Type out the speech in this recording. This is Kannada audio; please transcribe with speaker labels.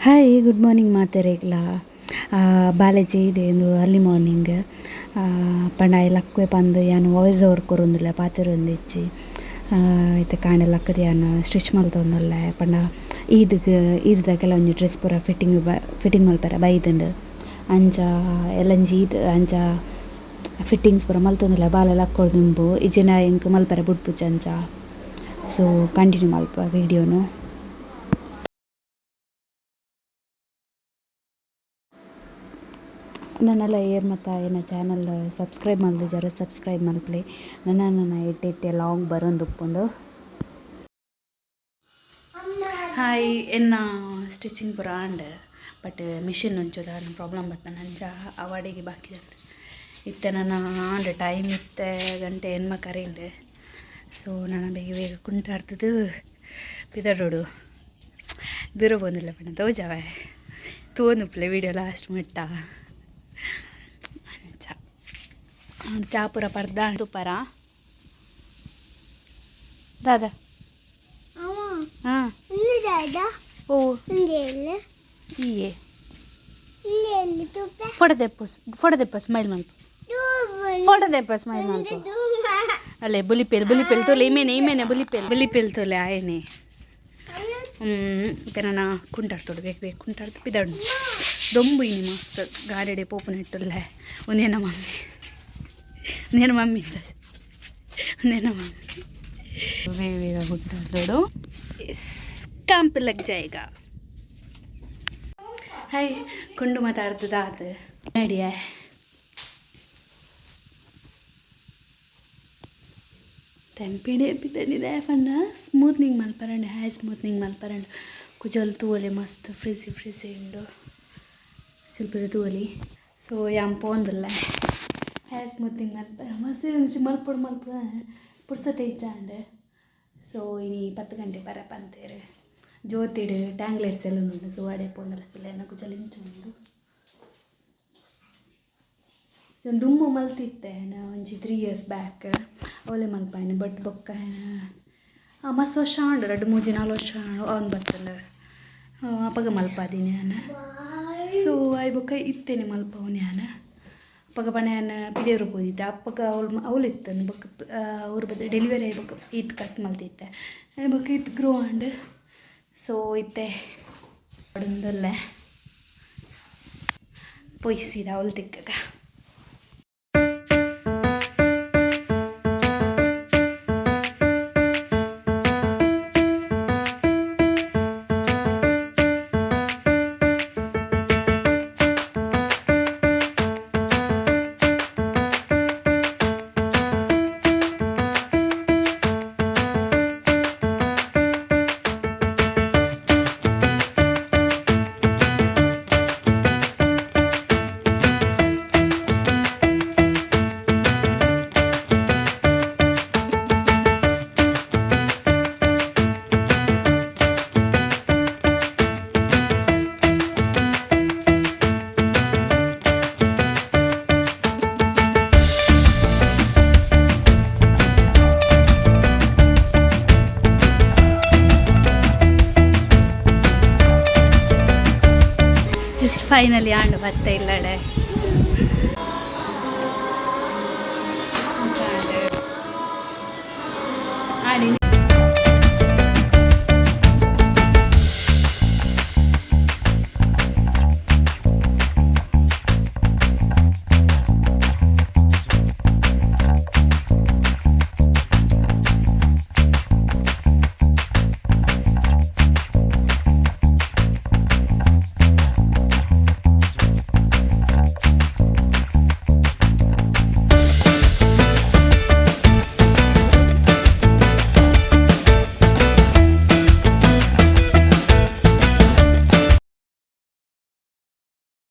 Speaker 1: ಹಾಯ್ ಗುಡ್ ಮಾರ್ನಿಂಗ್ ಮಾತೆರೆಗ್ಲ ಬಾಲಾಜಿ ಇದೆ ಒಂದು ಅರ್ಲಿ ಮಾರ್ನಿಂಗ್ ಪಂಡ ಲಕ್ವೆ ಪಂದು ಯಾನು ವಾಯ್ಸ್ ಓವರ್ ಕೊರೊಂದುಲ್ಲ ಪಾತೆರೊಂದು ಇಜ್ಜಿ ಇತ್ತೆ ಕಾಂಡೆ ಲಕ್ಕದ ಯಾನು ಸ್ಟಿಚ್ ಮಲ್ತೊಂದುಲ್ಲ ಪಂಡ ಈದ್ದಾಗೆಲ್ಲ ಒಂಜಿ ಡ್ರೆಸ್ ಪೂರ ಫಿಟ್ಟಿಂಗ್ ಮಲ್ಪೆರ ಬೈದುಂಡು ಅಂಚ ಎಲ್ಲಂಜಿ ಈದ್ ಅಂಚ ಫಿಟ್ಟಿಂಗ್ಸ್ ಪೂರ ಮಲ್ತೊಂದುಲ್ಲ ಬಾಲೆ ಲಕ್ಕೊಳ್ದುಂಬು ಇಜ್ಜಿನ ಎಂಕ್ ಮಲ್ಪೆರ ಬುಡ್ಪುಜಿ ಅಂಚ ಸೊ ಕಂಟಿನ್ಯೂ ಮಲ್ಪ ವೀಡಿಯೋನು. ನನ್ನೆಲ್ಲ ಏರ್ ಮತ್ತು ಏನ ಚಾನಲ್ ಸಬ್ಸ್ಕ್ರೈಬ್ ಮಾಡಿದೆ ಜರ ಸಬ್ಸ್ಕ್ರೈಬ್ ಮಲ್ಪಲಿ ನನ್ನ ಎಟ್ಟೆ ಲಾಂಗ್ ಬರೋದು ಉಪ್ಪುಂಡು. ಹಾಯ್ ಎನ್ನ ಸ್ಟಿಚಿಂಗ್ ಪೂರ ಆಂಡ್ ಬಟ್ ಮಿಷಿನ್ ಒಂಚೂರು ಪ್ರಾಬ್ಲಮ್ ಬರ್ತದೆ ನಂಜ ಅವಾಡಿಗೆ ಬಾಕಿ ಇತ್ತೆ ನನ್ನ ಆಂಡ್ ಟೈಮ್ ಇತ್ತೆ ಗಂಟೆ ಹೆಣ್ಮ ಕರೆಂಡು ಸೊ ನಾನು ಬೇಗ ಬೇಗ ಕುಂಟಾಡ್ತದ್ದು ಪಿದಡೋಡು ದೂರ ಬಂದಿಲ್ಲ ಬಣ್ಣ ತೋಜಾವ ತೋನುಪ್ಲೆ ವೀಡಿಯೋ ಲಾಸ್ಟ್ ಮಟ್ಟ ಚಾ ಪೂರ ಪರ್ದ ತುಪ್ಪರ ದಾದಾ ಹಾಂ ಓ ಈಯೇ ಫೋಟೋ ದೆಪ್ಪ ಸ್ಮೈಲ್ ಮಲ್ಪ ಸ್ಮೈಲ್ ಮಲ್ಪ ಅಲ್ಲೇ ಬುಲಿಪೇಲ್ ತೋಲೆ ಈಮೇನೆ ಬುಲಿಪೇಲ್ ತೋಲೆ ಆಯನೆ ಮತ್ತೆ ನಾನು ಕುಂಟಾಡ್ತೋಡು ಬೇಕು ಕುಂಟಾಡ್ತು ಪಿದಾಡು ದೊಂಬು ಇನಿ ಮಸ್ತ್ ಗಾಡಿಡೆ ಪೋಪು ನೆಟ್ಟಲ್ಲ ಒಂದೇನ ಮಮ್ಮಿ ಬೇಗ ಕುಂಟಾಡ್ತೋಡು ಕಾಂಪ್ ಲಗ್ ಜಾಯಿಗ ಹಾಯ್ ಕುಂಡು ಮಾತಾಡ್ತದಾತ ನಡಿಯ ತೆಂಪಿಣೆ ಪಿತಣಿದೆ ಪಂಡ ಸ್ಮೂತ್ನಿಂಗ್ ಮಲ್ಪರಂಡು ಹ್ಯಾರ್ ಸ್ಮೂತ್ನಿಂಗ್ ಮಲ್ಪರಂಡು ಕುಜಲ್ ತೂವಲೆ ಮಸ್ತ್ ಫ್ರಿಜಿ ಉಂಡು ಸ್ವಲ್ಪ ತೂವಲಿ ಸೊ ಯಾಂಪ ಒಂದಿಲ್ಲ ಹ್ಯಾರ್ ಸ್ಮೂತ್ನಿಂಗ್ ಮಲ್ಪರ ಮಸ್ತ್ ಮಲ್ಪೊಡು ಪುರ್ಸತೆ ಇಚ್ಚಾಂಡು ಸೊ ಇನಿ 10 ಗಂಟೆ ಬರ ಪಂತೇರು ಜ್ಯೋತಿಡು ಟ್ಯಾಂಗ್ಲೆಟ್ಸ್ ಎಲ್ಲ ಉಂಡು ಸೊ ಅಡೆ ಪೋಂದಲ ಪಿಲ್ಲೆನ ಕುಜಲ್ ಇಂಚು ಉಂಡು ಸೊ ದುಮ್ಮು ಮಲ್ತಿತ್ತೆ ಒಂಜಿ 3 years ಬ್ಯಾಕ್ ಅವಲೆ ಮಲ್ಪಾಯನು ಬಟ್ ಬೊಕ್ಕ ಮಸ್ತ್ ವರ್ಷ ಆಂಡು 2-3-4 ವರ್ಷ ಅವ್ನು ಬರ್ತಂದು ಅಪ್ಪಗ ಮಲ್ಪಾದೀನಿ ನಾನು ಸೊ ಆಯ್ ಬೊಕ್ಕ ಇತ್ತೇನೆ ಮಲ್ಪವನಿ ನಾನು ಅಪ್ಪಗ ಪಣೆಯನ್ನ ಪಿಡಿಯರು ಹೋದಿದ್ದೆ ಅಪ್ಪಗ ಅವಳು ಇತ್ತಂದು ಬೊಕ್ಕ ಅವ್ರ ಬದ ಡೆಲಿವರಿ ಆಯ್ ಬೊಕ್ಕ ಇತ್ತು ಕಟ್ ಮಲ್ತಿತ್ತೆ ಬೊಕ್ಕ ಇತ್ತು ಗ್ರೋ ಆಂಡ್ ಸೊ ಇತ್ತೆ ಅಡಂದಲ್ಲೇ ಪೊಯ್ಸಿದ ಅವಳು ತಿಕ್ಕಗ ಫೈನಲಿ ಆಂಡು ಬರ್ತಾ ಇಲ್ಲಡೆ